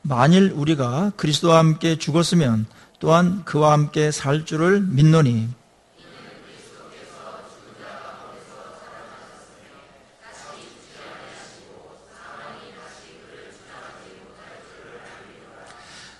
만일 우리가 그리스도와 함께 죽었으면 또한 그와 함께 살 줄을 믿노니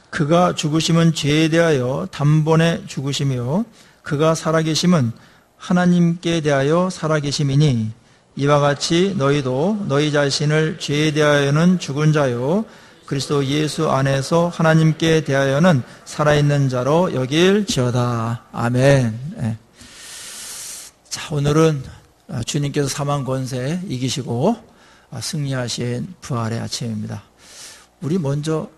그가 죽으심은 죄에 대하여 단번에 죽으심이요 그가 살아계심은 하나님께 대하여 살아계심이니 이와 같이 너희도 너희 자신을 죄에 대하여는 죽은 자요 그리스도 예수 안에서 하나님께 대하여는 살아있는 자로 여길지어다. 아멘. 네. 자, 오늘은 주님께서 사망 권세 이기시고 승리하신 부활의 아침입니다. 우리 먼저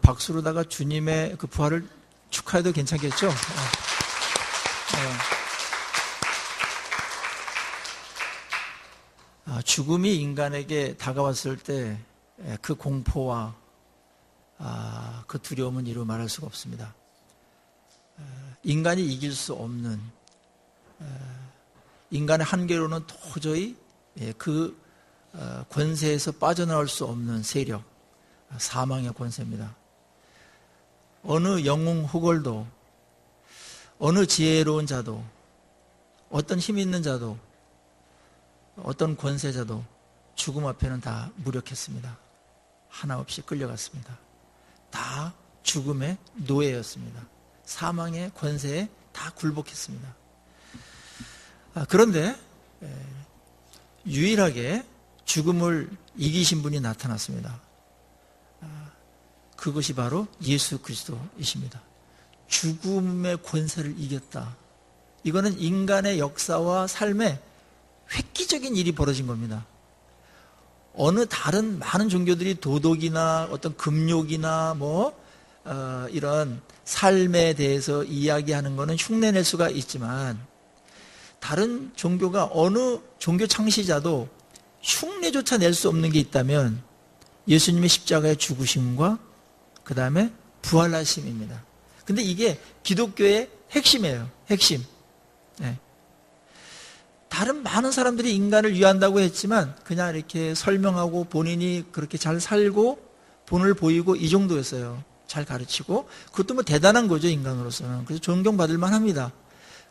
박수로다가 주님의 그 부활을 축하해도 괜찮겠죠? 죽음이 인간에게 다가왔을 때 그 공포와 그 두려움은 이루 말할 수가 없습니다. 인간이 이길 수 없는 인간의 한계로는 도저히 그 권세에서 빠져나올 수 없는 세력, 사망의 권세입니다. 어느 영웅 후골도 어느 지혜로운 자도 어떤 힘 있는 자도 어떤 권세자도 죽음 앞에는 다 무력했습니다. 하나 없이 끌려갔습니다. 다 죽음의 노예였습니다. 사망의 권세에 다 굴복했습니다. 그런데 유일하게 죽음을 이기신 분이 나타났습니다. 그것이 바로 예수 그리스도이십니다. 죽음의 권세를 이겼다. 이거는 인간의 역사와 삶에 획기적인 일이 벌어진 겁니다. 어느 다른 많은 종교들이 도덕이나 어떤 금욕이나 이런 삶에 대해서 이야기하는 것은 흉내낼 수가 있지만 다른 종교가 어느 종교 창시자도 흉내조차 낼 수 없는 게 있다면 예수님의 십자가의 죽으심과 그 다음에 부활하심입니다. 근데 이게 기독교의 핵심이에요. 핵심. 네. 다른 많은 사람들이 인간을 위한다고 했지만 그냥 이렇게 설명하고 본인이 그렇게 잘 살고 본을 보이고 이 정도였어요. 잘 가르치고 그것도 대단한 거죠, 인간으로서는. 그래서 존경받을 만합니다.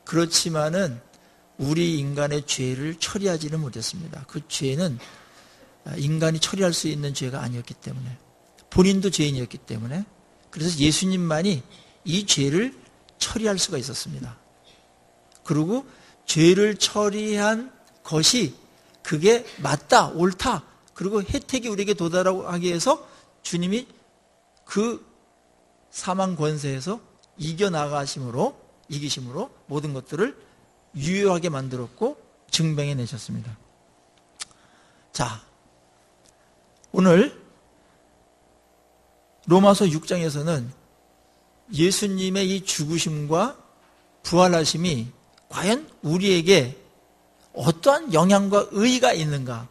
그렇지만은 우리 인간의 죄를 처리하지는 못했습니다. 그 죄는 인간이 처리할 수 있는 죄가 아니었기 때문에, 본인도 죄인이었기 때문에, 그래서 예수님만이 이 죄를 처리할 수가 있었습니다. 그리고 죄를 처리한 것이 그게 맞다, 옳다, 그리고 혜택이 우리에게 도달하기 위해서 주님이 그 사망 권세에서 이기심으로 모든 것들을 유효하게 만들었고 증명해 내셨습니다. 자, 오늘 로마서 6장에서는 예수님의 이 죽으심과 부활하심이 과연 우리에게 어떠한 영향과 의의가 있는가?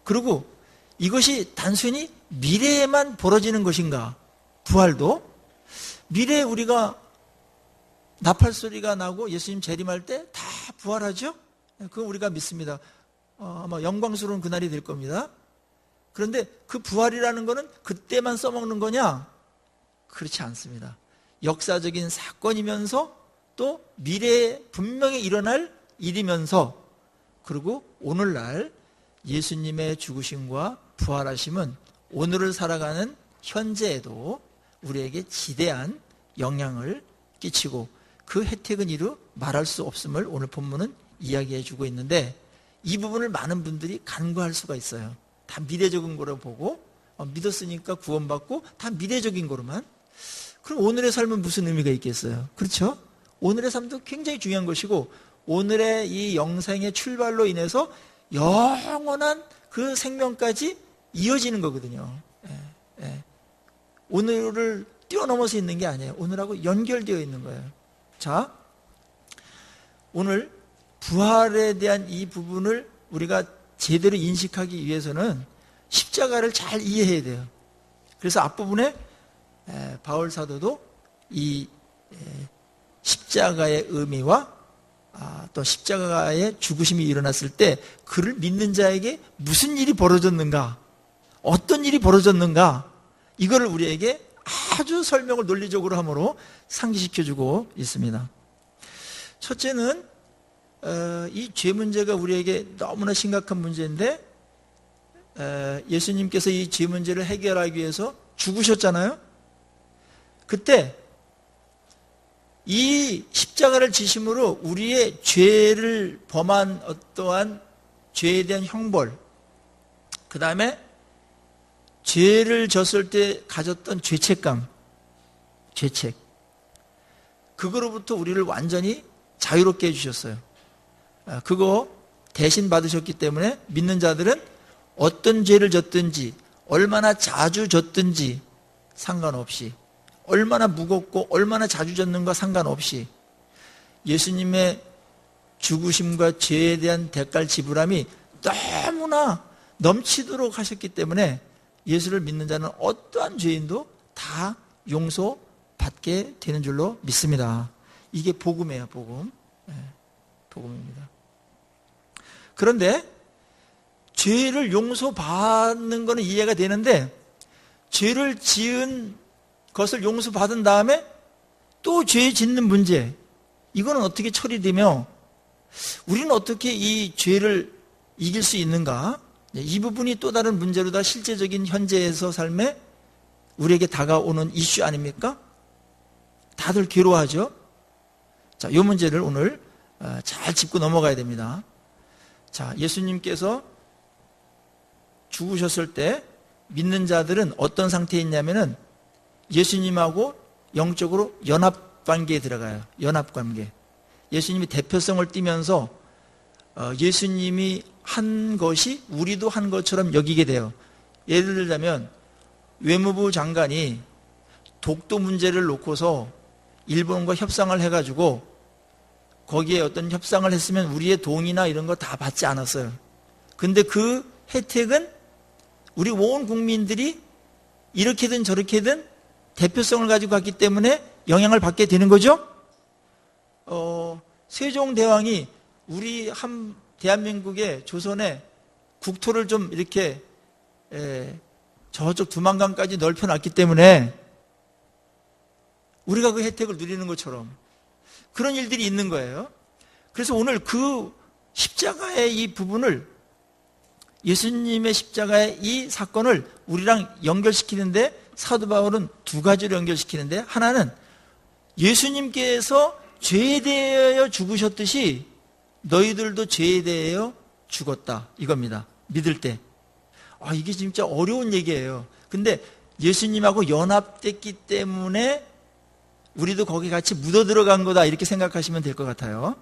그리고 이것이 단순히 미래에만 벌어지는 것인가? 부활도 미래에 우리가 나팔 소리가 나고 예수님 재림할 때 다 부활하죠? 그거 우리가 믿습니다. 아마 영광스러운 그날이 될 겁니다. 그런데 그 부활이라는 거는 그때만 써먹는 거냐? 그렇지 않습니다. 역사적인 사건이면서 또 미래에 분명히 일어날 일이면서, 그리고 오늘날 예수님의 죽으심과 부활하심은 오늘을 살아가는 현재에도 우리에게 지대한 영향을 끼치고 그 혜택은 이루 말할 수 없음을 오늘 본문은 이야기해 주고 있는데, 이 부분을 많은 분들이 간과할 수가 있어요. 다 미래적인 거로 보고 믿었으니까 구원받고 다 미래적인 거로만. 그럼 오늘의 삶은 무슨 의미가 있겠어요? 그렇죠? 오늘의 삶도 굉장히 중요한 것이고 오늘의 이 영생의 출발로 인해서 영원한 그 생명까지 이어지는 거거든요. 오늘을 뛰어넘어서 있는 게 아니에요. 오늘하고 연결되어 있는 거예요. 자, 오늘 부활에 대한 이 부분을 우리가 제대로 인식하기 위해서는 십자가를 잘 이해해야 돼요. 그래서 앞부분에 바울 사도도 이 십자가의 의미와 또 십자가의 죽으심이 일어났을 때 그를 믿는 자에게 무슨 일이 벌어졌는가, 어떤 일이 벌어졌는가, 이거를 우리에게 아주 설명을 논리적으로 함으로 상기시켜주고 있습니다. 첫째는 이 죄 문제가 우리에게 너무나 심각한 문제인데 예수님께서 이 죄 문제를 해결하기 위해서 죽으셨잖아요. 그때 이 십자가를 지심으로 우리의 죄를 범한 어떠한 죄에 대한 형벌, 그 다음에 죄를 졌을 때 가졌던 죄책감, 죄책, 그거로부터 우리를 완전히 자유롭게 해주셨어요. 그거 대신 받으셨기 때문에 믿는 자들은 어떤 죄를 졌든지 얼마나 자주 졌든지 상관없이, 얼마나 무겁고 얼마나 자주 졌는가 상관없이 예수님의 죽으심과 죄에 대한 대가를 지불함이 너무나 넘치도록 하셨기 때문에 예수를 믿는 자는 어떠한 죄인도 다 용서받게 되는 줄로 믿습니다. 이게 복음이에요, 복음. 복음입니다. 그런데 죄를 용서받는 것은 이해가 되는데 죄를 지은 것을 용서받은 다음에 또 죄 짓는 문제, 이거는 어떻게 처리되며 우리는 어떻게 이 죄를 이길 수 있는가? 이 부분이 또 다른 문제로 다 실제적인 현재에서 삶에 우리에게 다가오는 이슈 아닙니까? 다들 괴로워하죠? 자, 이 문제를 오늘 잘 짚고 넘어가야 됩니다. 자, 예수님께서 죽으셨을 때 믿는 자들은 어떤 상태에 있냐면은 예수님하고 영적으로 연합관계에 들어가요. 연합관계. 예수님이 대표성을 띠면서 예수님이 한 것이 우리도 한 것처럼 여기게 돼요. 예를 들자면 외무부 장관이 독도 문제를 놓고서 일본과 협상을 해가지고 거기에 어떤 협상을 했으면 우리의 동의나 이런 거 다 받지 않았어요. 근데 그 혜택은 우리 온 국민들이 이렇게든 저렇게든 대표성을 가지고 갔기 때문에 영향을 받게 되는 거죠. 세종대왕이 우리 대한민국의 조선의 국토를 좀 이렇게 저쪽 두만강까지 넓혀놨기 때문에 우리가 그 혜택을 누리는 것처럼 그런 일들이 있는 거예요. 그래서 오늘 그 십자가의 이 부분을, 예수님의 십자가의 이 사건을 우리랑 연결시키는데 사도 바울은 두 가지로 연결시키는데, 하나는 예수님께서 죄에 대하여 죽으셨듯이 너희들도 죄에 대하여 죽었다, 이겁니다. 믿을 때. 이게 진짜 어려운 얘기예요. 근데 예수님하고 연합됐기 때문에 우리도 거기 같이 묻어 들어간 거다, 이렇게 생각하시면 될 것 같아요.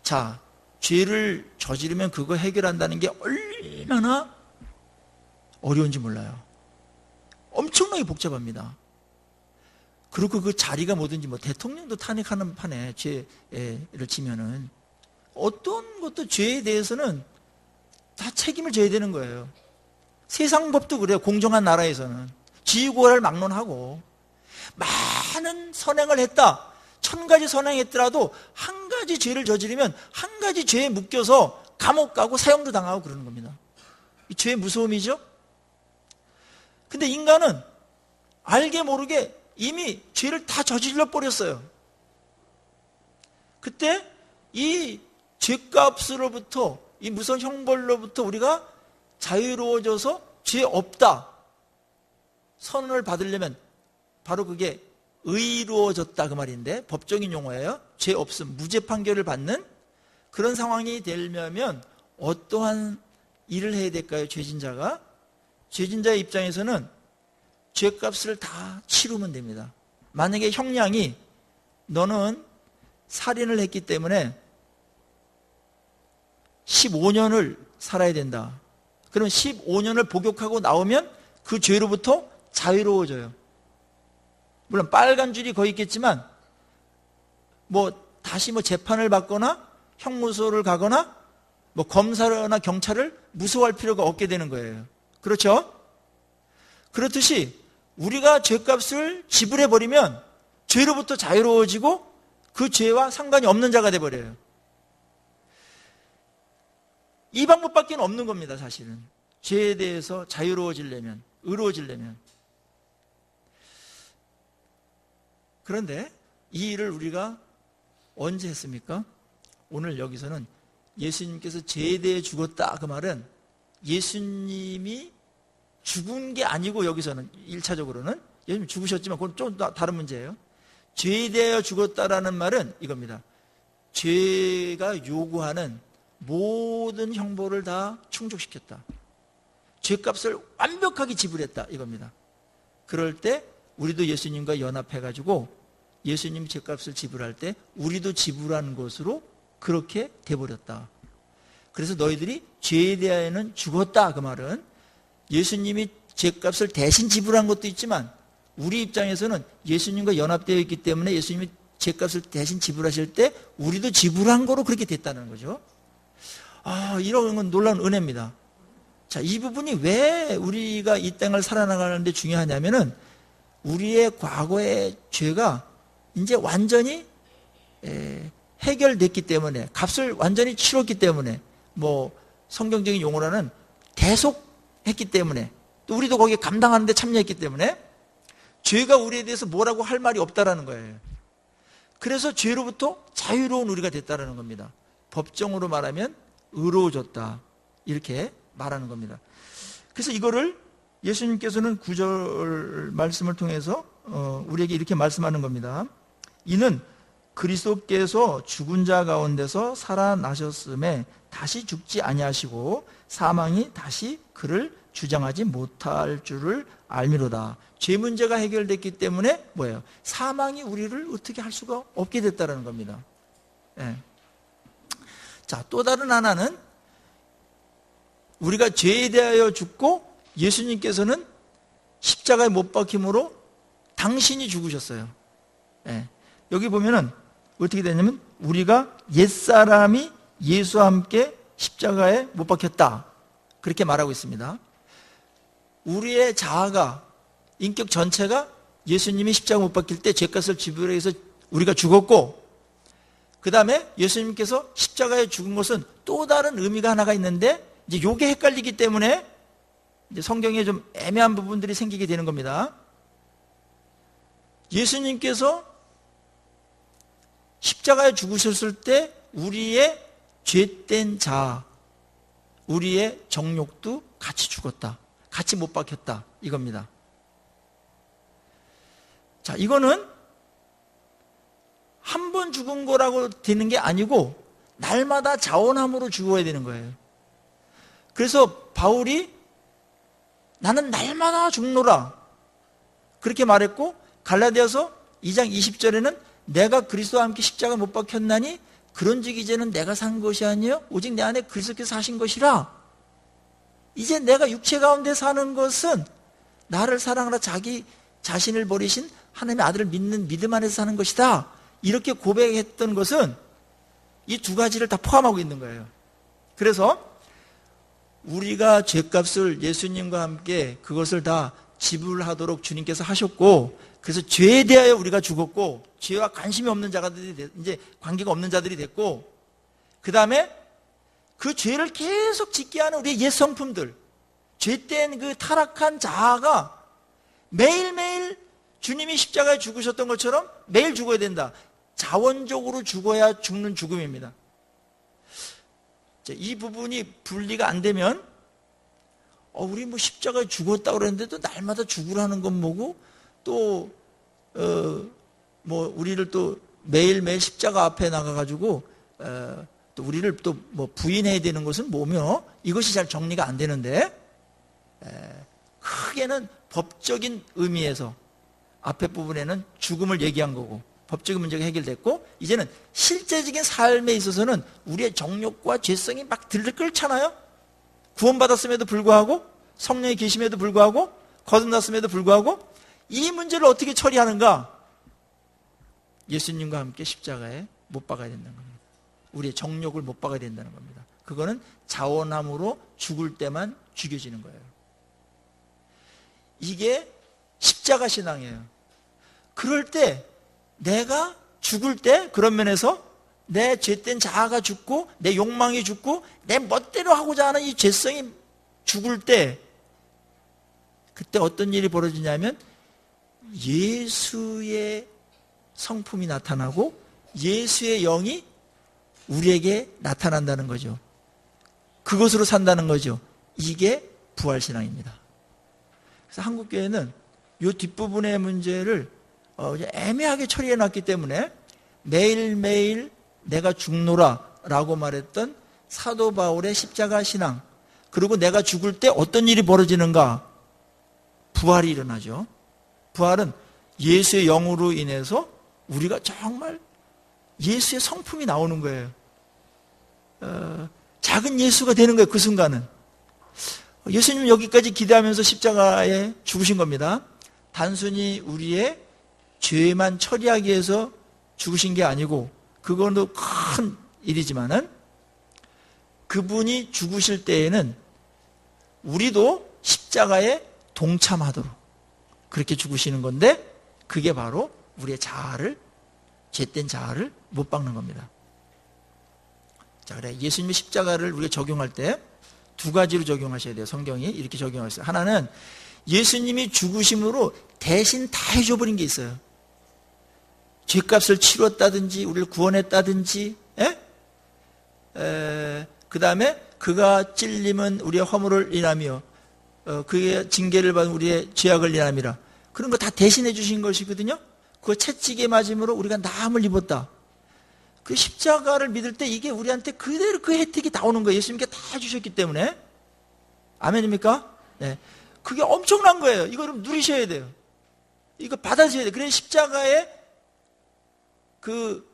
자, 죄를 저지르면 그거 해결한다는 게 얼마나 어려운지 몰라요. 엄청나게 복잡합니다. 그리고 그 자리가 뭐든지, 대통령도 탄핵하는 판에 죄를 지면은 어떤 것도 죄에 대해서는 다 책임을 져야 되는 거예요. 세상 법도 그래요. 공정한 나라에서는 지위고하를 막론하고 많은 선행을 했다, 1000가지 선행했더라도 한 가지 죄를 저지르면 한 가지 죄에 묶여서 감옥 가고 사형도 당하고 그러는 겁니다. 이 죄의 무서움이죠. 근데 인간은 알게 모르게 이미 죄를 다 저질러 버렸어요. 그때 이 죄값으로부터, 이 무서운 형벌로부터 우리가 자유로워져서 죄 없다 선언을 받으려면 바로 그게 의로워졌다, 그 말인데 법적인 용어예요. 죄 없음, 무죄 판결을 받는 그런 상황이 되려면 어떠한 일을 해야 될까요? 죄진자가, 죄진자의 입장에서는 죄값을 다 치르면 됩니다. 만약에 형량이 너는 살인을 했기 때문에 15년을 살아야 된다, 그러면 15년을 복역하고 나오면 그 죄로부터 자유로워져요. 물론 빨간 줄이 거의 있겠지만 다시 재판을 받거나 형무소를 가거나 검사나 경찰을 무서워할 필요가 없게 되는 거예요. 그렇죠? 그렇듯이 우리가 죄값을 지불해버리면 죄로부터 자유로워지고 그 죄와 상관이 없는 자가 돼버려요. 이 방법밖에 없는 겁니다. 사실은 죄에 대해서 자유로워지려면, 의로워지려면. 그런데 이 일을 우리가 언제 했습니까? 오늘 여기서는 예수님께서 죄에 대해 죽었다 그 말은 예수님이 죽은 게 아니고, 여기서는 1차적으로는 예수님 죽으셨지만 그건 좀 다른 문제예요. 죄에 대하여 죽었다라는 말은 이겁니다. 죄가 요구하는 모든 형벌을 다 충족시켰다. 죄값을 완벽하게 지불했다 이겁니다. 그럴 때 우리도 예수님과 연합해가지고 예수님이 죄값을 지불할 때 우리도 지불한 것으로 그렇게 돼버렸다. 그래서 너희들이 죄에 대하여는 죽었다 그 말은 예수님이 죄값을 대신 지불한 것도 있지만 우리 입장에서는 예수님과 연합되어 있기 때문에 예수님이 죄값을 대신 지불하실 때 우리도 지불한 거로 그렇게 됐다는 거죠. 이런 건 놀라운 은혜입니다. 자, 이 부분이 왜 우리가 이 땅을 살아나가는데 중요하냐면은 우리의 과거의 죄가 이제 완전히 해결됐기 때문에, 값을 완전히 치렀기 때문에, 성경적인 용어로는 대속했기 때문에, 또 우리도 거기에 감당하는데 참여했기 때문에 죄가 우리에 대해서 뭐라고 할 말이 없다라는 거예요. 그래서 죄로부터 자유로운 우리가 됐다라는 겁니다. 법정으로 말하면 의로워졌다 이렇게 말하는 겁니다. 그래서 이거를 예수님께서는 9절 말씀을 통해서 우리에게 이렇게 말씀하는 겁니다. 이는 그리스도께서 죽은 자 가운데서 살아나셨음에 다시 죽지 아니하시고 사망이 다시 그를 주장하지 못할 줄을 알미로다. 죄 문제가 해결됐기 때문에 뭐예요? 사망이 우리를 어떻게 할 수가 없게 됐다는 겁니다. 네. 자, 또 다른 하나는 우리가 죄에 대하여 죽고 예수님께서는 십자가에 못 박힘으로 당신이 죽으셨어요. 네. 여기 보면은 어떻게 되냐면 우리가 옛사람이 예수와 함께 십자가에 못 박혔다 그렇게 말하고 있습니다. 우리의 자아가, 인격 전체가 예수님이 십자가 못 박힐 때 죄값을 지불해서 우리가 죽었고, 그 다음에 예수님께서 십자가에 죽은 것은 또 다른 의미가 하나가 있는데 이제 요게 헷갈리기 때문에 이제 성경에 좀 애매한 부분들이 생기게 되는 겁니다. 예수님께서 십자가에 죽으셨을 때 우리의 죄된 자아, 우리의 정욕도 같이 죽었다. 같이 못 박혔다. 이겁니다. 자, 이거는 한 번 죽은 거라고 되는 게 아니고 날마다 자원함으로 죽어야 되는 거예요. 그래서 바울이 나는 날마다 죽노라 그렇게 말했고, 갈라디아서 2장 20절에는 내가 그리스도와 함께 십자가 못 박혔나니 그런즉 이제는 내가 산 것이 아니요 오직 내 안에 그리스도께서 사신 것이라. 이제 내가 육체 가운데 사는 것은 나를 사랑하라 자기 자신을 버리신 하나님의 아들을 믿는 믿음 안에서 사는 것이다. 이렇게 고백했던 것은 이 두 가지를 다 포함하고 있는 거예요. 그래서 우리가 죄값을 예수님과 함께 그것을 다 지불하도록 주님께서 하셨고, 그래서 죄에 대하여 우리가 죽었고, 죄와 관심이 없는 자들이 이제 관계가 없는 자들이 됐고, 그 다음에 그 죄를 계속 짓게 하는 우리의 옛 성품들, 죄된 그 타락한 자아가 매일매일 주님이 십자가에 죽으셨던 것처럼 매일 죽어야 된다. 자원적으로 죽어야 죽는 죽음입니다. 이 부분이 분리가 안 되면 우리 십자가에 죽었다고 그랬는데도 날마다 죽으라는 건 뭐고, 또 우리를 또 매일매일 십자가 앞에 나가가지고 또 우리를 또 부인해야 되는 것은 뭐며, 이것이 잘 정리가 안 되는데, 크게는 법적인 의미에서 앞에 부분에는 죽음을 얘기한 거고 법적인 문제가 해결됐고, 이제는 실제적인 삶에 있어서는 우리의 정욕과 죄성이 막 들끓잖아요. 구원받았음에도 불구하고, 성령이 계심에도 불구하고, 거듭났음에도 불구하고, 이 문제를 어떻게 처리하는가? 예수님과 함께 십자가에 못 박아야 된다는 겁니다. 우리의 정욕을 못 박아야 된다는 겁니다. 그거는 자원함으로 죽을 때만 죽여지는 거예요. 이게 십자가 신앙이에요. 그럴 때 내가 죽을 때, 그런 면에서 내 죄된 자아가 죽고 내 욕망이 죽고 내 멋대로 하고자 하는 이 죄성이 죽을 때, 그때 어떤 일이 벌어지냐면 예수의 성품이 나타나고 예수의 영이 우리에게 나타난다는 거죠. 그것으로 산다는 거죠. 이게 부활신앙입니다. 그래서 한국교회는 이 뒷부분의 문제를 애매하게 처리해 놨기 때문에 매일매일 내가 죽노라 라고 말했던 사도 바울의 십자가 신앙, 그리고 내가 죽을 때 어떤 일이 벌어지는가? 부활이 일어나죠. 부활은 예수의 영으로 인해서 우리가 정말 예수의 성품이 나오는 거예요. 작은 예수가 되는 거예요. 그 순간은. 예수님 여기까지 기대하면서 십자가에 죽으신 겁니다. 단순히 우리의 죄만 처리하기 위해서 죽으신 게 아니고, 그거는 큰 일이지만은 그분이 죽으실 때에는 우리도 십자가에 동참하도록 그렇게 죽으시는 건데, 그게 바로 우리의 자아를, 죄된 자아를 못 박는 겁니다. 자, 그래. 예수님의 십자가를 우리가 적용할 때 두 가지로 적용하셔야 돼요. 성경이 이렇게 적용하셨어요. 하나는 예수님이 죽으심으로 대신 다 해줘버린 게 있어요. 죄값을 치렀다든지 우리를 구원했다든지, 그 다음에 그가 찔림은 우리의 허물을 인하며 그의 징계를 받은 우리의 죄악을 인함이라. 그런 거 다 대신해 주신 것이거든요. 그 채찍에 맞음으로 우리가 나음을 입었다. 그 십자가를 믿을 때 이게 우리한테 그대로 그 혜택이 나오는 거예요. 예수님께 다 주셨기 때문에. 아멘입니까? 네. 그게 엄청난 거예요. 이거를 누리셔야 돼요. 이거 받아셔야 돼요. 그래야 십자가의 그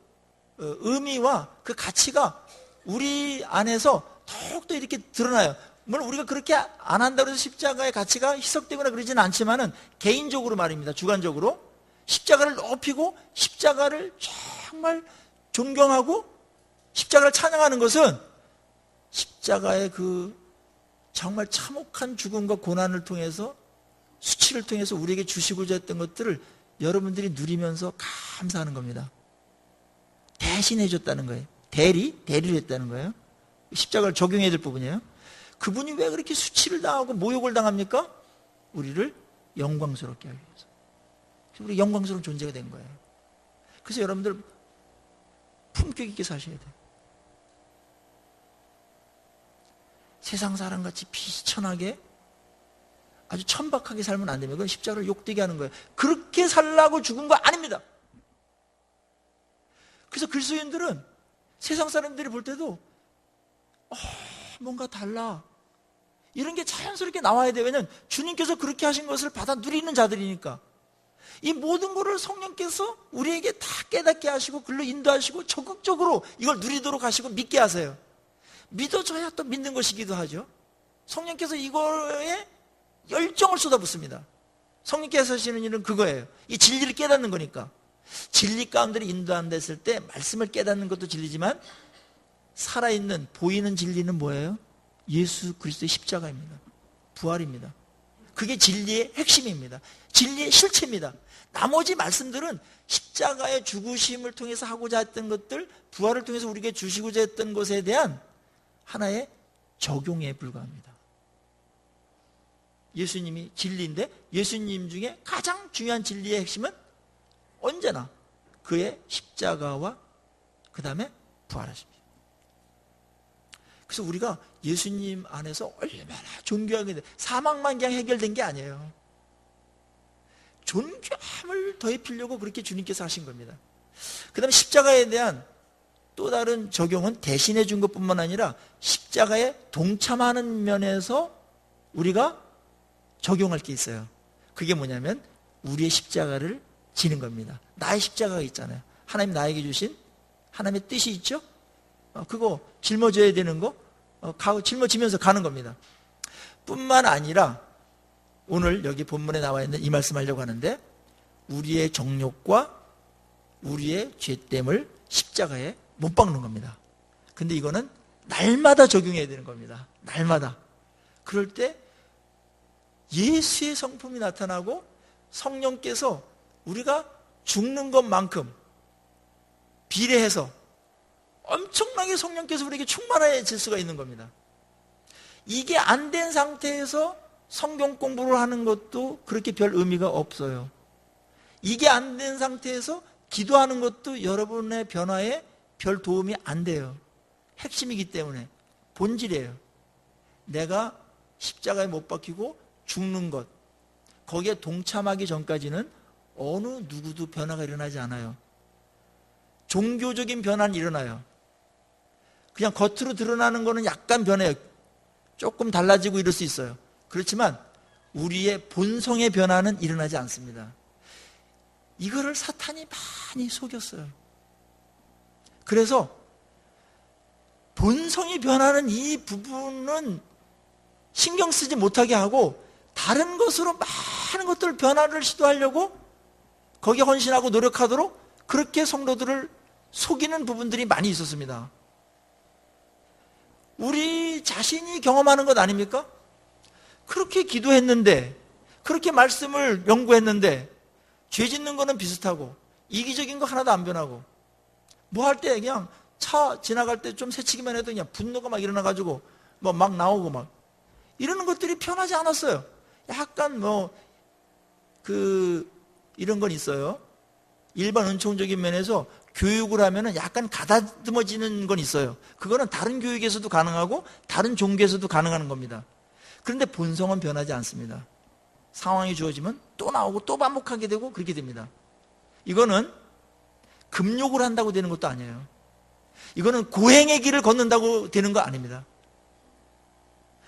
의미와 그 가치가 우리 안에서 더욱더 이렇게 드러나요. 물론 우리가 그렇게 안 한다고 해서 십자가의 가치가 희석되거나 그러지는 않지만은 개인적으로 말입니다. 주관적으로 십자가를 높이고 십자가를 정말 존경하고 십자가를 찬양하는 것은 십자가의 그 정말 참혹한 죽음과 고난을 통해서, 수치를 통해서 우리에게 주시고자 했던 것들을 여러분들이 누리면서 감사하는 겁니다. 대신해 줬다는 거예요. 대리를 했다는 거예요. 십자가를 적용해야 될 부분이에요. 그분이 왜 그렇게 수치를 당하고 모욕을 당합니까? 우리를 영광스럽게 하기 위해서. 우리 영광스러운 존재가 된 거예요. 그래서 여러분들 품격 있게 사셔야 돼요. 세상 사람같이 비천하게 아주 천박하게 살면 안 됩니다. 그건 십자가를 욕되게 하는 거예요. 그렇게 살라고 죽은 거 아닙니다. 그래서 그리스도인들은 세상 사람들이 볼 때도 뭔가 달라, 이런 게 자연스럽게 나와야 돼요. 왜냐하면 주님께서 그렇게 하신 것을 받아 누리는 자들이니까. 이 모든 것을 성령께서 우리에게 다 깨닫게 하시고 글로 인도하시고 적극적으로 이걸 누리도록 하시고 믿게 하세요. 믿어줘야 또 믿는 것이기도 하죠. 성령께서 이거에 열정을 쏟아붓습니다. 성령께서 하시는 일은 그거예요. 이 진리를 깨닫는 거니까. 진리 가운데를 인도 안 됐을 때 말씀을 깨닫는 것도 진리지만 살아있는 보이는 진리는 뭐예요? 예수 그리스도의 십자가입니다. 부활입니다. 그게 진리의 핵심입니다. 진리의 실체입니다. 나머지 말씀들은 십자가의 죽으심을 통해서 하고자 했던 것들, 부활을 통해서 우리에게 주시고자 했던 것에 대한 하나의 적용에 불과합니다. 예수님이 진리인데 예수님 중에 가장 중요한 진리의 핵심은 언제나 그의 십자가와 그 다음에 부활하십니다. 그래서 우리가 예수님 안에서 얼마나 존귀하게 돼. 사망만 그냥 해결된 게 아니에요. 존귀함을 더해피려고 그렇게 주님께서 하신 겁니다. 그 다음에 십자가에 대한 또 다른 적용은 대신해 준 것뿐만 아니라 십자가에 동참하는 면에서 우리가 적용할 게 있어요. 그게 뭐냐면 우리의 십자가를 지는 겁니다. 나의 십자가가 있잖아요. 하나님 나에게 주신 하나님의 뜻이 있죠? 그거 짊어져야 되는 거 짊어지면서 가는 겁니다. 뿐만 아니라 오늘 여기 본문에 나와 있는 이 말씀하려고 하는데, 우리의 정욕과 우리의 죄됨을 십자가에 못 박는 겁니다. 근데 이거는 날마다 적용해야 되는 겁니다. 날마다. 그럴 때 예수의 성품이 나타나고 성령께서 우리가 죽는 것만큼 비례해서 엄청나게 성령께서 우리에게 충만해질 수가 있는 겁니다. 이게 안 된 상태에서 성경 공부를 하는 것도 그렇게 별 의미가 없어요. 이게 안 된 상태에서 기도하는 것도 여러분의 변화에 별 도움이 안 돼요. 핵심이기 때문에. 본질이에요. 내가 십자가에 못 박히고 죽는 것, 거기에 동참하기 전까지는 어느 누구도 변화가 일어나지 않아요. 종교적인 변화는 일어나요. 그냥 겉으로 드러나는 거는 약간 변해요. 조금 달라지고 이럴 수 있어요. 그렇지만 우리의 본성의 변화는 일어나지 않습니다. 이거를 사탄이 많이 속였어요. 그래서 본성이 변하는 이 부분은 신경 쓰지 못하게 하고 다른 것으로 많은 것들 변화를 시도하려고 거기에 헌신하고 노력하도록 그렇게 성도들을 속이는 부분들이 많이 있었습니다. 우리 자신이 경험하는 것 아닙니까? 그렇게 기도했는데, 그렇게 말씀을 연구했는데 죄 짓는 거는 비슷하고 이기적인 거 하나도 안 변하고 뭐 할 때 그냥 차 지나갈 때 좀 새치기만 해도 그냥 분노가 막 일어나가지고 뭐 막 나오고 막 이러는 것들이 편하지 않았어요. 약간 이런 건 있어요. 일반 은총적인 면에서 교육을 하면은 약간 가다듬어지는 건 있어요. 그거는 다른 교육에서도 가능하고 다른 종교에서도 가능한 겁니다. 그런데 본성은 변하지 않습니다. 상황이 주어지면 또 나오고 또 반복하게 되고 그렇게 됩니다. 이거는 금욕을 한다고 되는 것도 아니에요. 이거는 고행의 길을 걷는다고 되는 거 아닙니다.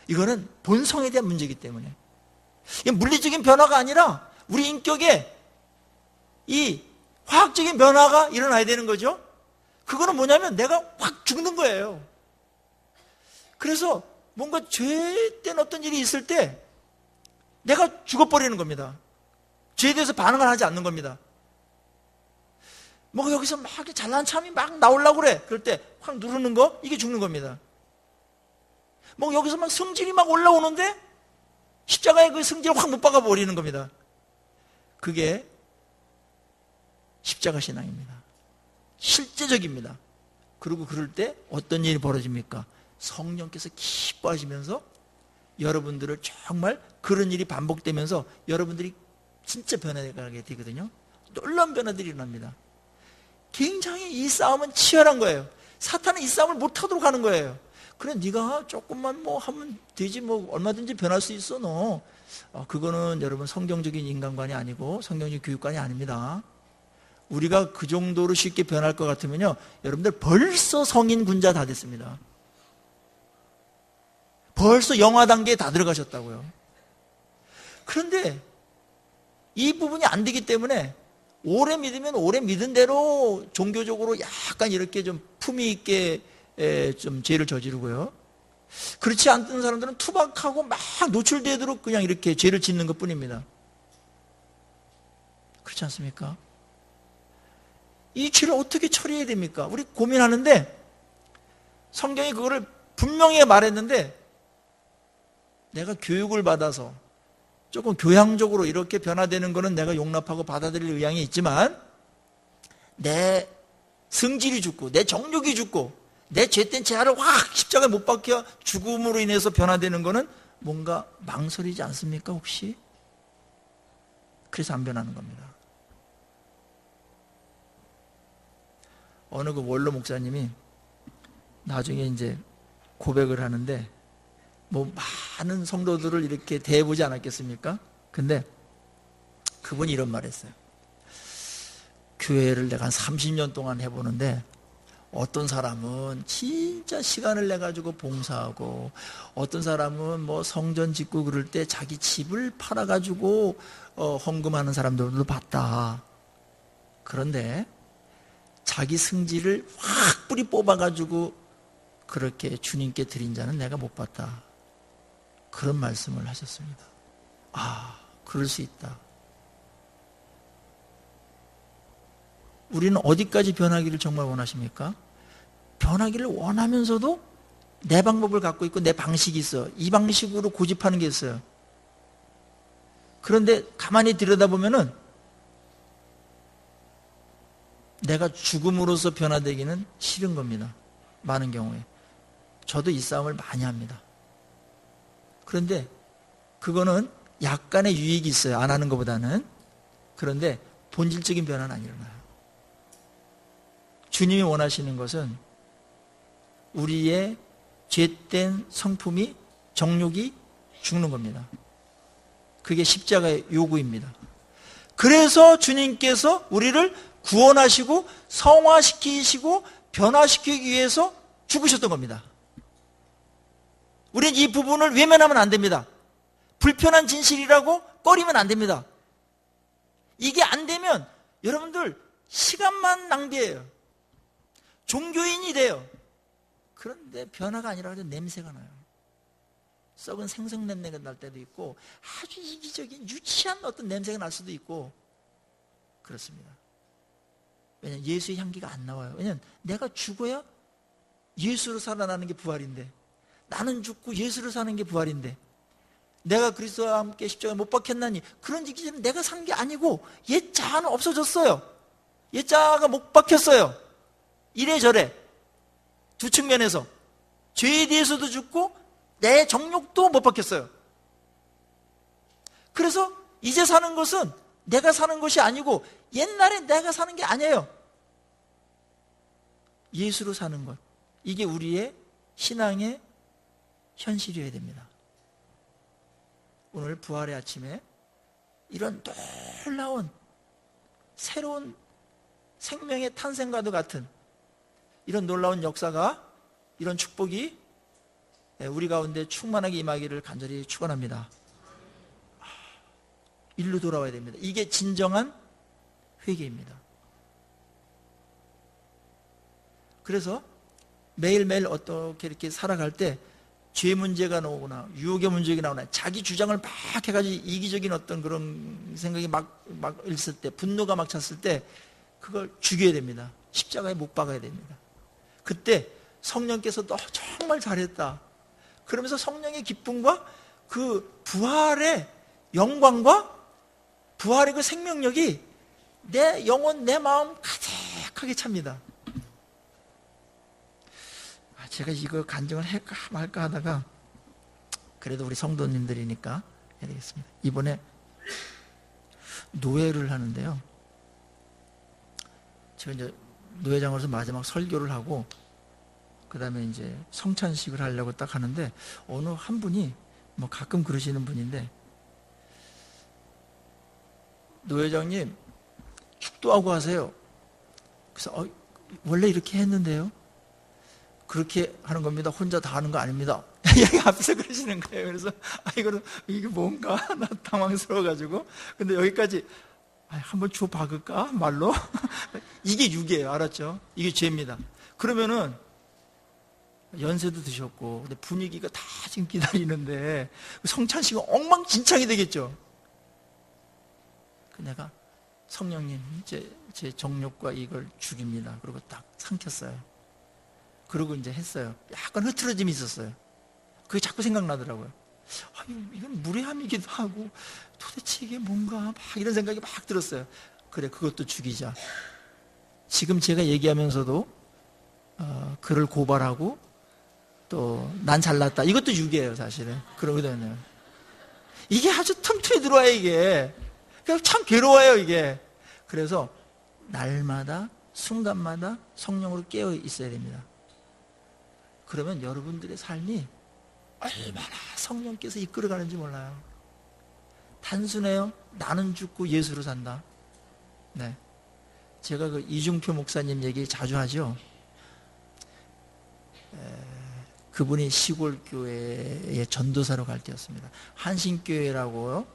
이거는 본성에 대한 문제이기 때문에. 이게 물리적인 변화가 아니라 우리 인격에 이 화학적인 변화가 일어나야 되는 거죠. 그거는 뭐냐면 내가 확 죽는 거예요. 그래서 뭔가 죄된 어떤 일이 있을 때 내가 죽어버리는 겁니다. 죄에 대해서 반응을 하지 않는 겁니다. 뭐 여기서 막 잘난 참이 막 나오려고 그래. 그럴 때 확 누르는 거, 이게 죽는 겁니다. 뭐 여기서 막 성질이 막 올라오는데 십자가에 그 성질을 확 못 박아버리는 겁니다. 그게 십자가 신앙입니다. 실제적입니다. 그리고 그럴 때 어떤 일이 벌어집니까? 성령께서 기뻐하시면서 여러분들을 정말 그런 일이 반복되면서 여러분들이 진짜 변화가게 되거든요. 놀라운 변화들이 일어납니다. 굉장히 이 싸움은 치열한 거예요. 사탄은 이 싸움을 못하도록 하는 거예요. 그래 네가 조금만 뭐 하면 되지 뭐 얼마든지 변할 수 있어 너. 그거는 여러분 성경적인 인간관이 아니고 성경적인 교육관이 아닙니다. 우리가 그 정도로 쉽게 변할 것 같으면요 여러분들 벌써 성인 군자 다 됐습니다. 벌써 영화 단계에 다 들어가셨다고요. 그런데 이 부분이 안 되기 때문에 오래 믿으면 오래 믿은 대로 종교적으로 약간 이렇게 좀 품위 있게 좀 죄를 저지르고요. 그렇지 않던 사람들은 투박하고 막 노출되도록 그냥 이렇게 죄를 짓는 것 뿐입니다. 그렇지 않습니까? 이 죄를 어떻게 처리해야 됩니까? 우리 고민하는데 성경이 그거를 분명히 말했는데 내가 교육을 받아서 조금 교양적으로 이렇게 변화되는 거는 내가 용납하고 받아들일 의향이 있지만 내 성질이 죽고 내 정욕이 죽고 내 죄된 죄를 확 십자가에 못 박혀 죽음으로 인해서 변화되는 거는 뭔가 망설이지 않습니까 혹시? 그래서 안 변하는 겁니다. 어느 그 원로 목사님이 나중에 이제 고백을 하는데 뭐 많은 성도들을 이렇게 대해보지 않았겠습니까? 근데 그분이 이런 말 했어요. 교회를 내가 한 30년 동안 해보는데 어떤 사람은 진짜 시간을 내가지고 봉사하고 어떤 사람은 뭐 성전 짓고 그럴 때 자기 집을 팔아가지고 헌금하는 사람들도 봤다. 그런데 자기 승질을 확 뿌리 뽑아가지고 그렇게 주님께 드린 자는 내가 못 봤다. 그런 말씀을 하셨습니다. 아, 그럴 수 있다. 우리는 어디까지 변하기를 정말 원하십니까? 변하기를 원하면서도 내 방법을 갖고 있고 내 방식이 있어. 이 방식으로 고집하는 게 있어요. 그런데 가만히 들여다보면은 내가 죽음으로써 변화되기는 싫은 겁니다. 많은 경우에. 저도 이 싸움을 많이 합니다. 그런데 그거는 약간의 유익이 있어요. 안 하는 것보다는. 그런데 본질적인 변화는 안 일어나요. 주님이 원하시는 것은 우리의 죄된 성품이, 정욕이 죽는 겁니다. 그게 십자가의 요구입니다. 그래서 주님께서 우리를 구원하시고 성화시키시고 변화시키기 위해서 죽으셨던 겁니다. 우리는 이 부분을 외면하면 안 됩니다. 불편한 진실이라고 꺼리면 안 됩니다. 이게 안 되면 여러분들 시간만 낭비해요. 종교인이 돼요. 그런데 변화가 아니라 그래도 냄새가 나요. 썩은 생선 냄새가 날 때도 있고 아주 이기적인 유치한 어떤 냄새가 날 수도 있고 그렇습니다. 왜냐하면 예수의 향기가 안 나와요. 왜냐하면 내가 죽어야 예수로 살아나는 게 부활인데, 나는 죽고 예수로 사는 게 부활인데, 내가 그리스도와 함께 십자가에 못 박혔나니, 그런 얘기는 내가 산 게 아니고 옛 자아는 없어졌어요. 옛 자아가 못 박혔어요. 이래저래 두 측면에서 죄에 대해서도 죽고 내 정욕도 못 박혔어요. 그래서 이제 사는 것은 내가 사는 것이 아니고 옛날에 내가 사는 게 아니에요. 예수로 사는 것. 이게 우리의 신앙의 현실이어야 됩니다. 오늘 부활의 아침에 이런 놀라운 새로운 생명의 탄생과도 같은 이런 놀라운 역사가, 이런 축복이 우리 가운데 충만하게 임하기를 간절히 축원합니다. 일로 돌아와야 됩니다. 이게 진정한 회개입니다. 그래서 매일매일 어떻게 이렇게 살아갈 때 죄 문제가 나오거나 유혹의 문제가 나오거나 자기 주장을 막 해가지고 이기적인 어떤 그런 생각이 막 있을 때, 분노가 막 찼을 때 그걸 죽여야 됩니다. 십자가에 못 박아야 됩니다. 그때 성령께서 너 정말 잘했다, 그러면서 성령의 기쁨과 그 부활의 영광과 부활의 그 생명력이 내 영혼, 내 마음 가득하게 찹니다. 제가 이거 간증을 할까 말까 하다가 그래도 우리 성도님들이니까 해야 되겠습니다. 이번에 노예를 하는데요, 제가 이제 노예장으로서 마지막 설교를 하고 그 다음에 이제 성찬식을 하려고 딱 하는데 어느 한 분이 뭐 가끔 그러시는 분인데, 노회장님 축도하고 하세요. 그래서 원래 이렇게 했는데요, 그렇게 하는 겁니다. 혼자 다 하는 거 아닙니다. 여기 앞에서 그러시는 거예요. 그래서 이게 뭔가 나 당황스러워가지고, 근데 여기까지 한번 줘 박을까 말로 이게 육이에요. 알았죠? 이게 죄입니다. 그러면은 연세도 드셨고 근데 분위기가 다 지금 기다리는데 성찬식은 엉망진창이 되겠죠. 내가 성령님 제 정욕과 이걸 죽입니다. 그리고 딱 삼켰어요. 그러고 이제 했어요. 약간 흐트러짐이 있었어요. 그게 자꾸 생각나더라고요. 이건 무례함이기도 하고 도대체 이게 뭔가 막 이런 생각이 막 들었어요. 그래, 그것도 죽이자. 지금 제가 얘기하면서도 그를 고발하고 또 난 잘났다, 이것도 육이에요 사실은. 그러게 되네요. 이게 아주 틈틈이 들어와요. 이게 참 괴로워요 이게. 그래서 날마다 순간마다 성령으로 깨어 있어야 됩니다. 그러면 여러분들의 삶이 얼마나 성령께서 이끌어가는지 몰라요. 단순해요. 나는 죽고 예수로 산다. 네, 제가 그 이중표 목사님 얘기 자주 하죠. 그분이 시골 교회에 전도사로 갈 때였습니다. 한신교회라고요.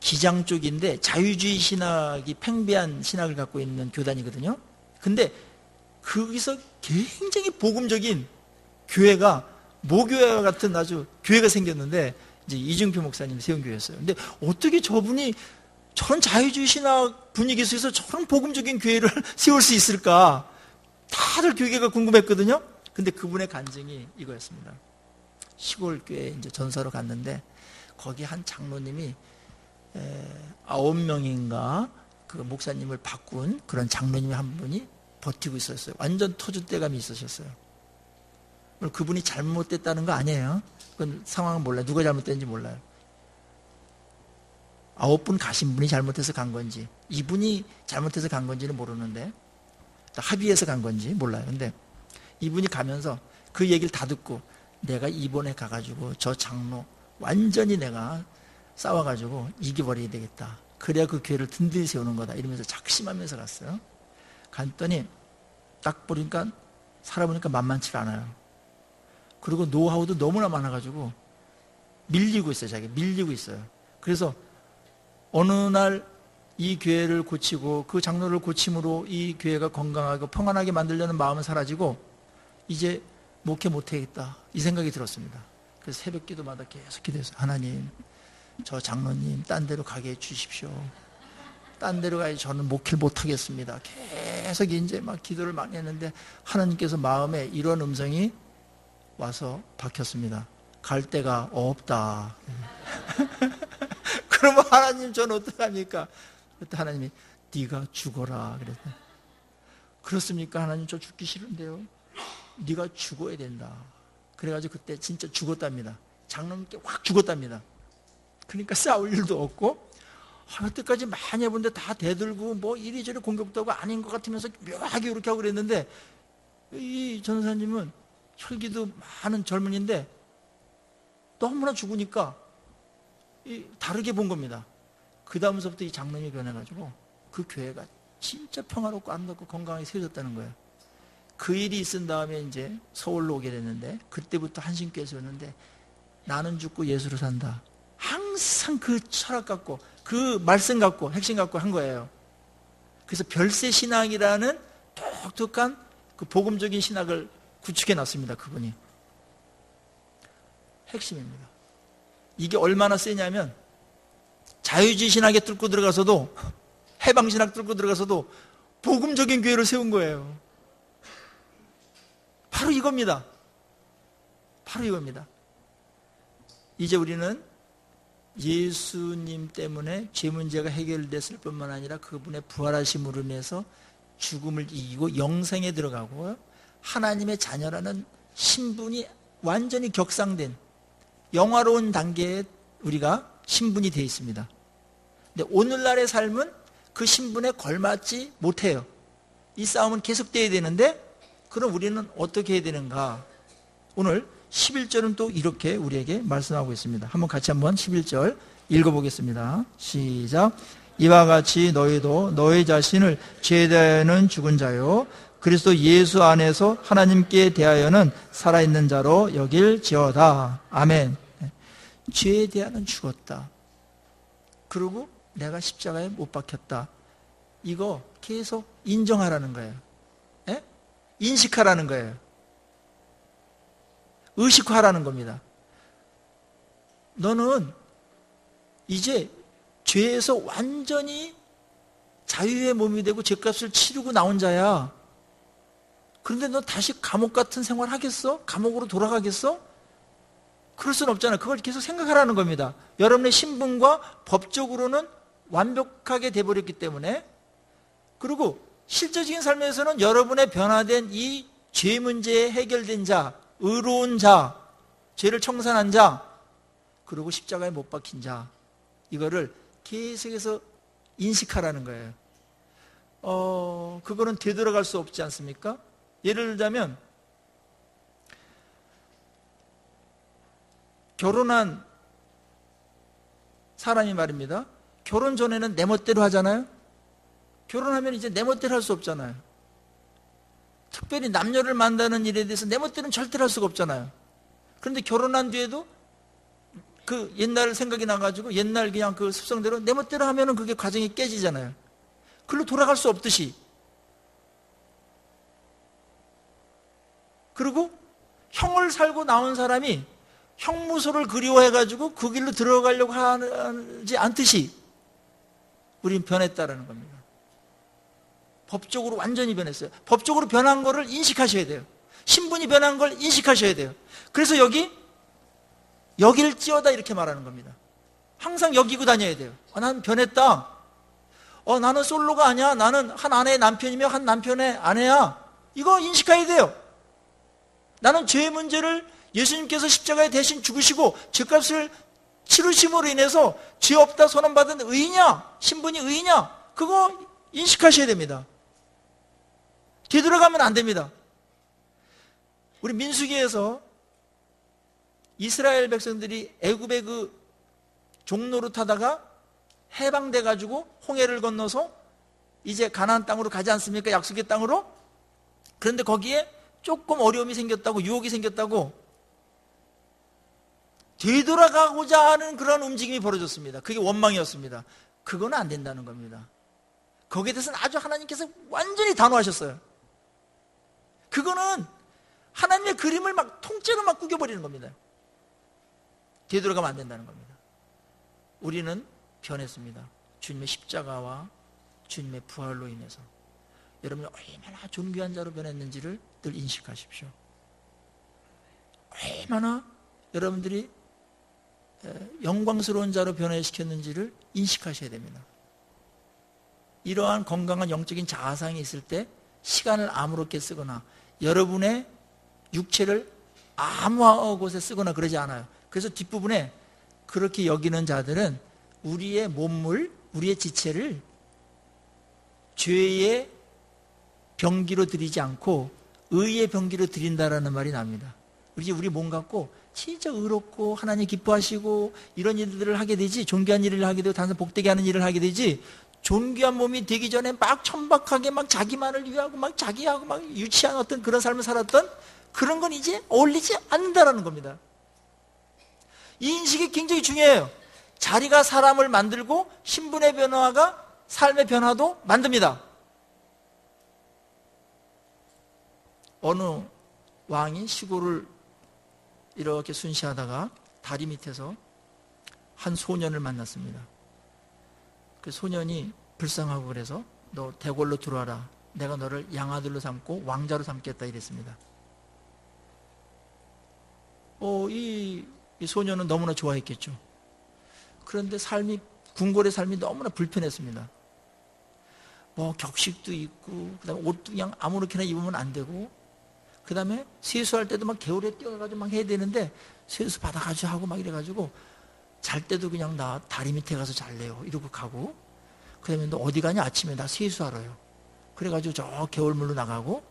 기장 쪽인데 자유주의 신학이 팽배한 신학을 갖고 있는 교단이거든요. 근데 거기서 굉장히 복음적인 교회가, 모교회와 같은 아주 교회가 생겼는데 이제 이중표 목사님 세운 교회였어요. 근데 어떻게 저분이 저런 자유주의 신학 분위기 속에서 저런 복음적인 교회를 세울 수 있을까? 다들 교회가 궁금했거든요. 근데 그분의 간증이 이거였습니다. 시골 교회에 이제 전사로 갔는데 거기 한 장로님이 9명인가 그 목사님을 바꾼 그런 장로님이 한 분이 버티고 있었어요. 완전 터줏대감이 있으셨어요. 그분이 잘못됐다는 거 아니에요. 그건 상황은 몰라요. 누가 잘못됐는지 몰라요. 9분 가신 분이 잘못해서 간 건지 이분이 잘못해서 간 건지는 모르는데 합의해서 간 건지 몰라요. 근데 이분이 가면서 그 얘기를 다 듣고 내가 이번에 가가지고 저 장로 완전히 내가 싸워가지고 이겨버려야 되겠다. 그래야 그 교회를 든든히 세우는 거다. 이러면서 작심하면서 갔어요. 갔더니 딱 보니까 살아보니까 만만치가 않아요. 그리고 노하우도 너무나 많아가지고 밀리고 있어요. 자기 밀리고 있어요. 그래서 어느 날 이 교회를 고치고 그 장로를 고침으로 이 교회가 건강하고 평안하게 만들려는 마음은 사라지고 이제 목회 못하겠다 이 생각이 들었습니다. 그래서 새벽 기도마다 계속 기도했어요. 하나님 저 장로님 딴 데로 가게 해주십시오. 딴 데로 가야지 저는 목회를 못하겠습니다. 계속 이제 막 기도를 많이 했는데 하나님께서 마음에 이런 음성이 와서 박혔습니다. 갈 데가 없다. 그러면 하나님 저는 어떡합니까? 그때 하나님이 네가 죽어라 그랬어요. 그렇습니까? 하나님 저 죽기 싫은데요. 네가 죽어야 된다. 그래가지고 그때 진짜 죽었답니다. 장로님께 확 죽었답니다. 그러니까 싸울 일도 없고 여태까지 많이 해본데 다 대들고 뭐 이리저리 공격도 하고 아닌 것 같으면서 묘하게 이렇게 하고 그랬는데 이 전사님은 혈기도 많은 젊은이인데 너무나 죽으니까 다르게 본 겁니다. 그 다음서부터 이 장로님이 변해가지고 그 교회가 진짜 평화롭고 아름답고 건강하게 세워졌다는 거예요. 그 일이 있은 다음에 이제 서울로 오게 됐는데 그때부터 한신교회 세웠는데 나는 죽고 예수로 산다. 항상 그 철학 갖고 그 말씀 갖고 핵심 갖고 한 거예요. 그래서 별세 신앙이라는 독특한 그 복음적인 신학을 구축해 놨습니다. 그분이. 핵심입니다. 이게 얼마나 세냐면 자유주의 신학에 뚫고 들어가서도 해방신학 뚫고 들어가서도 복음적인 교회를 세운 거예요. 바로 이겁니다. 바로 이겁니다. 이제 우리는 예수님 때문에 죄 문제가 해결됐을 뿐만 아니라 그분의 부활하심으로 인해서 죽음을 이기고 영생에 들어가고 하나님의 자녀라는 신분이 완전히 격상된 영화로운 단계에 우리가 신분이 되어 있습니다. 근데 오늘날의 삶은 그 신분에 걸맞지 못해요. 이 싸움은 계속돼야 되는데 그럼 우리는 어떻게 해야 되는가? 오늘 11절은 또 이렇게 우리에게 말씀하고 있습니다. 한번 같이 한번 11절 읽어보겠습니다. 시작. 이와 같이 너희도 너희 자신을 죄에 대하여는 죽은 자요 그리스도 예수 안에서 하나님께 대하여는 살아있는 자로 여길지어다. 아멘. 죄에 대하여는 죽었다. 그리고 내가 십자가에 못 박혔다. 이거 계속 인정하라는 거예요. 에? 인식하라는 거예요. 의식화하라는 겁니다. 너는 이제 죄에서 완전히 자유의 몸이 되고 죄값을 치르고 나온 자야. 그런데 너 다시 감옥 같은 생활 하겠어? 감옥으로 돌아가겠어? 그럴 수는 없잖아요. 그걸 계속 생각하라는 겁니다. 여러분의 신분과 법적으로는 완벽하게 돼버렸기 때문에 그리고 실제적인 삶에서는 여러분의 변화된 이 죄 문제에 해결된 자, 의로운 자, 죄를 청산한 자, 그리고 십자가에 못 박힌 자, 이거를 계속해서 인식하라는 거예요. 그거는 되돌아갈 수 없지 않습니까? 예를 들자면 결혼한 사람이 말입니다. 결혼 전에는 내 멋대로 하잖아요. 결혼하면 이제 내 멋대로 할 수 없잖아요. 특별히 남녀를 만나는 일에 대해서 내 멋대로는 절대로 할 수가 없잖아요. 그런데 결혼한 뒤에도 그 옛날 생각이 나가지고 옛날 그냥 그 습성대로 내 멋대로 하면은 그게 과정이 깨지잖아요. 글로 돌아갈 수 없듯이. 그리고 형을 살고 나온 사람이 형무소를 그리워해가지고 그 길로 들어가려고 하지 않듯이 우린 변했다라는 겁니다. 법적으로 완전히 변했어요. 법적으로 변한 거를 인식하셔야 돼요. 신분이 변한 걸 인식하셔야 돼요. 그래서 여길지어다 이렇게 말하는 겁니다. 항상 여기고 다녀야 돼요. 난 변했다. 나는 솔로가 아니야. 나는 한 아내의 남편이며 한 남편의 아내야. 이거 인식해야 돼요. 나는 죄의 문제를 예수님께서 십자가에 대신 죽으시고 죄값을 치르심으로 인해서 죄 없다 선언받은 의냐, 신분이 의냐, 그거 인식하셔야 됩니다. 뒤돌아가면 안 됩니다. 우리 민수기에서 이스라엘 백성들이 애굽의 그 종로로 타다가 해방돼 가지고 홍해를 건너서 이제 가나안 땅으로 가지 않습니까? 약속의 땅으로. 그런데 거기에 조금 어려움이 생겼다고, 유혹이 생겼다고 되돌아가고자 하는 그런 움직임이 벌어졌습니다. 그게 원망이었습니다. 그건 안 된다는 겁니다. 거기에 대해서는 아주 하나님께서 완전히 단호하셨어요. 그거는 하나님의 그림을 막 통째로 막 구겨버리는 겁니다. 되돌아가면 안 된다는 겁니다. 우리는 변했습니다. 주님의 십자가와 주님의 부활로 인해서. 여러분이 얼마나 존귀한 자로 변했는지를 늘 인식하십시오. 얼마나 여러분들이 영광스러운 자로 변화시켰는지를 인식하셔야 됩니다. 이러한 건강한 영적인 자아상이 있을 때 시간을 아무렇게 쓰거나 여러분의 육체를 아무 곳에 쓰거나 그러지 않아요. 그래서 뒷부분에 그렇게 여기는 자들은 우리의 몸을, 우리의 지체를 죄의 병기로 드리지 않고 의의 병기로 드린다라는 말이 납니다. 우리 몸 갖고 진짜 의롭고 하나님 기뻐하시고 이런 일들을 하게 되지, 존귀한 일을 하게 되고 단순 복되게 하는 일을 하게 되지, 존귀한 몸이 되기 전에 막 천박하게 막 자기만을 위하고 막 자기하고 막 유치한 어떤 그런 삶을 살았던 그런 건 이제 어울리지 않는다라는 겁니다. 이 인식이 굉장히 중요해요. 자리가 사람을 만들고 신분의 변화가 삶의 변화도 만듭니다. 어느 왕이 시골을 이렇게 순시하다가 다리 밑에서 한 소년을 만났습니다. 그 소년이 불쌍하고 그래서 너 대궐로 들어와라. 내가 너를 양아들로 삼고 왕자로 삼겠다 이랬습니다. 이 소년은 너무나 좋아했겠죠. 그런데 궁궐의 삶이 너무나 불편했습니다. 뭐 격식도 있고, 그 다음에 옷도 그냥 아무렇게나 입으면 안 되고, 그 다음에 세수할 때도 막 개울에 뛰어가지고 막 해야 되는데 세수 받아가지고 하고 막 이래가지고 잘 때도 그냥 나 다리 밑에 가서 잘래요 이러고 가고, 그 다음에 너 어디 가냐? 아침에 나 세수하러요. 그래가지고 저 개울물로 나가고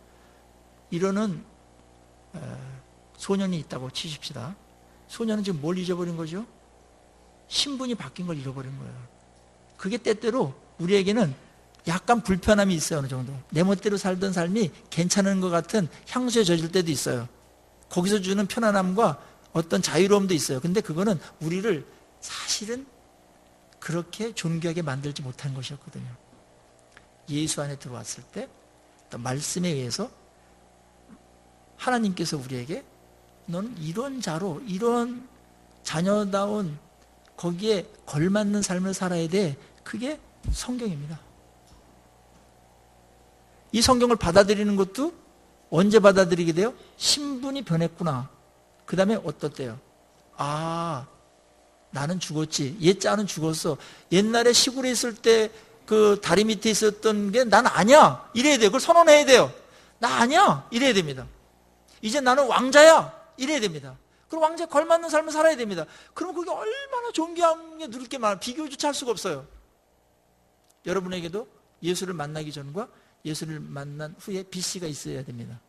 이러는 소년이 있다고 치십시다. 소년은 지금 뭘 잊어버린 거죠? 신분이 바뀐 걸 잃어버린 거예요. 그게 때때로 우리에게는 약간 불편함이 있어요. 어느 정도 내 멋대로 살던 삶이 괜찮은 것 같은 향수에 젖을 때도 있어요. 거기서 주는 편안함과 어떤 자유로움도 있어요. 근데 그거는 우리를 사실은 그렇게 존귀하게 만들지 못한 것이었거든요. 예수 안에 들어왔을 때 또 말씀에 의해서 하나님께서 우리에게 너는 이런 자로, 이런 자녀다운 거기에 걸맞는 삶을 살아야 돼. 그게 성경입니다. 이 성경을 받아들이는 것도 언제 받아들이게 돼요? 신분이 변했구나. 그 다음에 어떻대요? 나는 죽었지. 옛자는 죽었어. 옛날에 시골에 있을 때 그 다리 밑에 있었던 게 난 아니야. 이래야 돼요. 그걸 선언해야 돼요. 나 아니야. 이래야 됩니다. 이제 나는 왕자야. 이래야 됩니다. 그럼 왕자에 걸맞는 삶을 살아야 됩니다. 그러면 그게 얼마나 존귀한 게 누릴 게 많아. 비교조차 할 수가 없어요. 여러분에게도 예수를 만나기 전과 예수를 만난 후에 BC가 있어야 됩니다.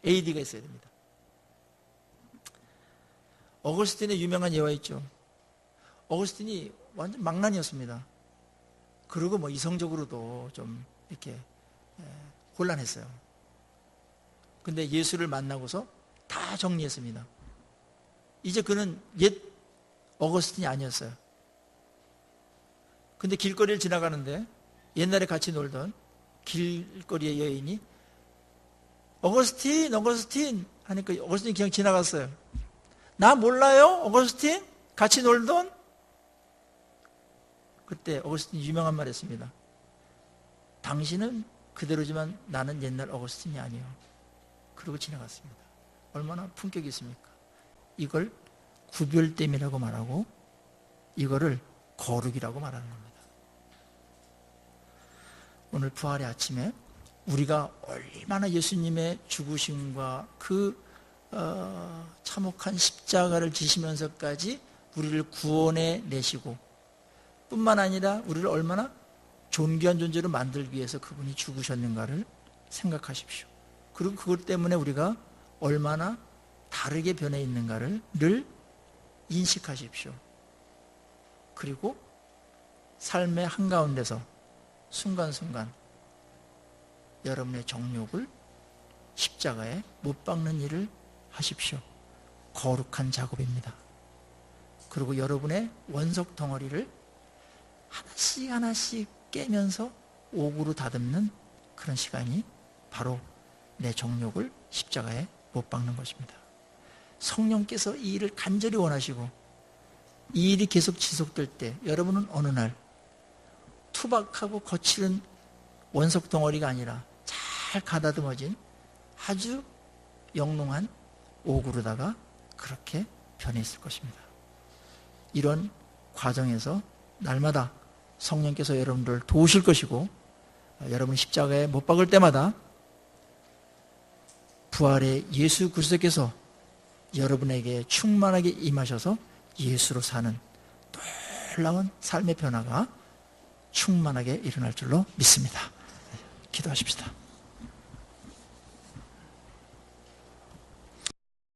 AD가 있어야 됩니다. 어거스틴의 유명한 예화 있죠. 어거스틴이 완전 망난이었습니다. 그리고 뭐 이성적으로도 좀 이렇게 곤란했어요. 근데 예수를 만나고서 다 정리했습니다. 이제 그는 옛 어거스틴이 아니었어요. 근데 길거리를 지나가는데 옛날에 같이 놀던 길거리의 여인이 어거스틴 하니까 어거스틴이 그냥 지나갔어요. 나 몰라요? 어거스틴? 같이 놀던? 그때 어거스틴이 유명한 말 했습니다. 당신은 그대로지만 나는 옛날 어거스틴이 아니에요. 그러고 지나갔습니다. 얼마나 품격이 있습니까? 이걸 구별됨이라고 말하고 이거를 거룩이라고 말하는 겁니다. 오늘 부활의 아침에 우리가 얼마나 예수님의 죽으심과 그 참혹한 십자가를 지시면서까지 우리를 구원해 내시고 뿐만 아니라 우리를 얼마나 존귀한 존재로 만들기 위해서 그분이 죽으셨는가를 생각하십시오. 그리고 그것 때문에 우리가 얼마나 다르게 변해 있는가를 늘 인식하십시오. 그리고 삶의 한가운데서 순간순간 여러분의 정욕을 십자가에 못 박는 일을 하십시오. 거룩한 작업입니다. 그리고 여러분의 원석 덩어리를 하나씩 하나씩 깨면서 옥으로 다듬는 그런 시간이 바로 내 정욕을 십자가에 못 박는 것입니다. 성령께서 이 일을 간절히 원하시고 이 일이 계속 지속될 때 여러분은 어느 날 투박하고 거칠은 원석 덩어리가 아니라 잘 가다듬어진 아주 영롱한 옥으로다가 그렇게 변해 있을 것입니다. 이런 과정에서 날마다 성령께서 여러분들을 도우실 것이고 여러분이 십자가에 못 박을 때마다 부활의 예수 그리스도께서 여러분에게 충만하게 임하셔서 예수로 사는 놀라운 삶의 변화가 충만하게 일어날 줄로 믿습니다. 기도하십시다.